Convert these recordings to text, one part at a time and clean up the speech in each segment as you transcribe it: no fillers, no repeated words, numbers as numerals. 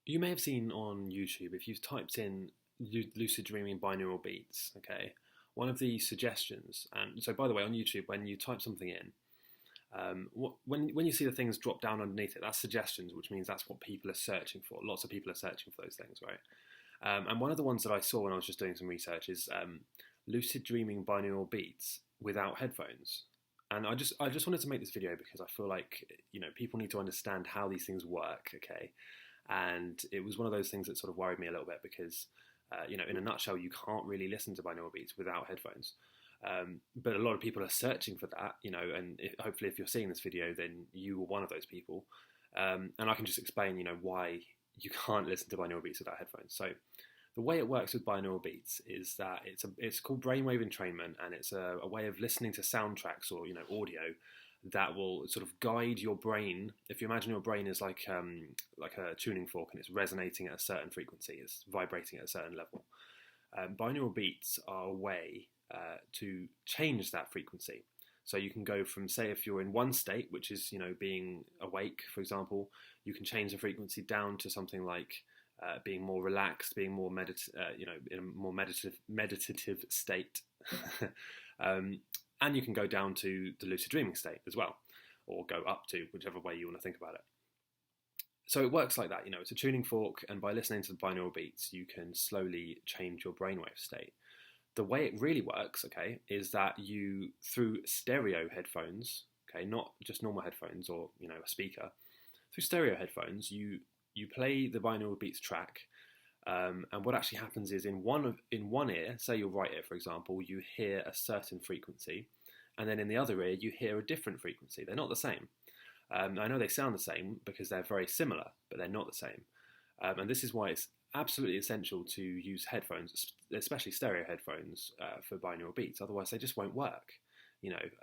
You may have seen on YouTube, if you've typed in lucid dreaming binaural beats, okay, one of the suggestions, and so by the way, on YouTube, when you type something in, when you see the things drop down underneath it, that's suggestions, which means that's what people are searching for. Lots of people are searching for those things, right? And one of the ones that I saw when I was just doing some research is lucid dreaming binaural beats without headphones. And I just wanted to make this video because I feel like people need to understand how these things work, okay? And it was one of those things that sort of worried me a little bit because in a nutshell, you can't really listen to binaural beats without headphones. But a lot of people are searching for that, and hopefully if you're seeing this video, then you were one of those people. And I can just explain, why you can't listen to binaural beats without headphones. So the way it works with binaural beats is that it's called brainwave entrainment, and it's a way of listening to soundtracks or audio that will sort of guide your brain. If you imagine your brain is like a tuning fork and it's resonating at a certain frequency, it's vibrating at a certain level. Binaural beats are a way to change that frequency. So you can go from, say, if you're in one state, which is being awake, for example, you can change the frequency down to something like being more relaxed, being more in a more meditative state. And you can go down to the lucid dreaming state as well, or go up to, whichever way you want to think about it. So it works like that, it's a tuning fork, and by listening to the binaural beats, you can slowly change your brainwave state. The way it really works, okay, is that you, through stereo headphones, okay, not just normal headphones or, a speaker, through stereo headphones, you play the binaural beats track, and what actually happens is in one ear, say your right ear, for example, you hear a certain frequency, and then in the other ear, you hear a different frequency. They're not the same. I know they sound the same because they're very similar, but they're not the same. And this is why it's absolutely essential to use headphones, especially stereo headphones, for binaural beats. Otherwise, they just won't work.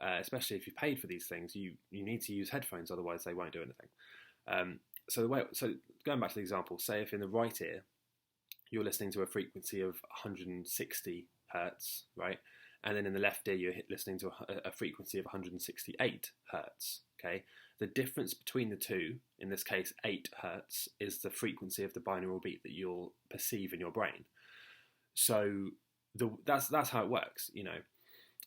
Especially if you paid for these things, you need to use headphones. Otherwise, they won't do anything. So going back to the example, say if in the right ear you're listening to a frequency of 160 hertz, right? And then in the left ear, you're listening to a frequency of 168 hertz, okay? The difference between the two, in this case 8 hertz, is the frequency of the binaural beat that you'll perceive in your brain. So that's how it works,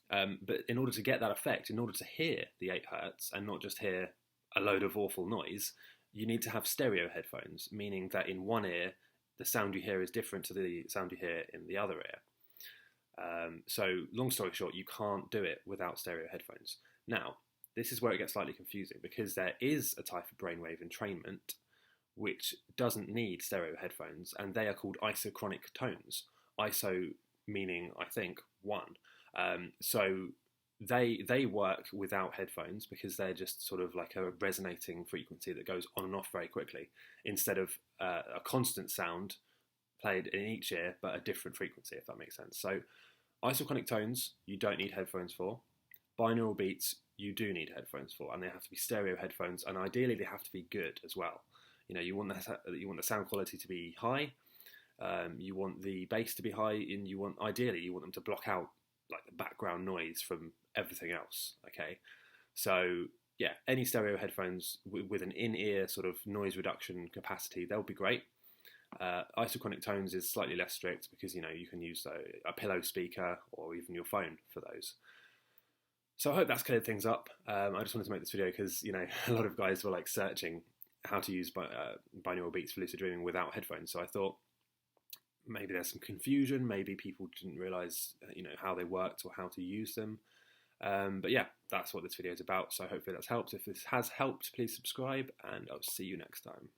But in order to get that effect, in order to hear the 8 hertz and not just hear a load of awful noise, you need to have stereo headphones, meaning that in one ear, the sound you hear is different to the sound you hear in the other ear. So long story short, you can't do it without stereo headphones. Now, this is where it gets slightly confusing because there is a type of brainwave entrainment which doesn't need stereo headphones, and they are called isochronic tones. Iso meaning, I think, one. So they work without headphones because they're just sort of like a resonating frequency that goes on and off very quickly, instead of a constant sound played in each ear but a different frequency, if that makes sense. So isochronic tones you don't need headphones for. Binaural beats you do need headphones for, and they have to be stereo headphones, and ideally they have to be good as well. You want the sound quality to be high, you want the bass to be high, and ideally you want them to block out like the background noise from everything else, okay? So yeah, any stereo headphones with an in-ear sort of noise reduction capacity, they'll be great. Isochronic tones is slightly less strict because you can use a pillow speaker or even your phone for those. So I hope that's cleared things up. I just wanted to make this video because a lot of guys were like searching how to use binaural beats for lucid dreaming without headphones. So I thought maybe there's some confusion. Maybe people didn't realize how they worked or how to use them. But yeah, that's what this video is about. So hopefully that's helped. If this has helped, please subscribe, and I'll see you next time.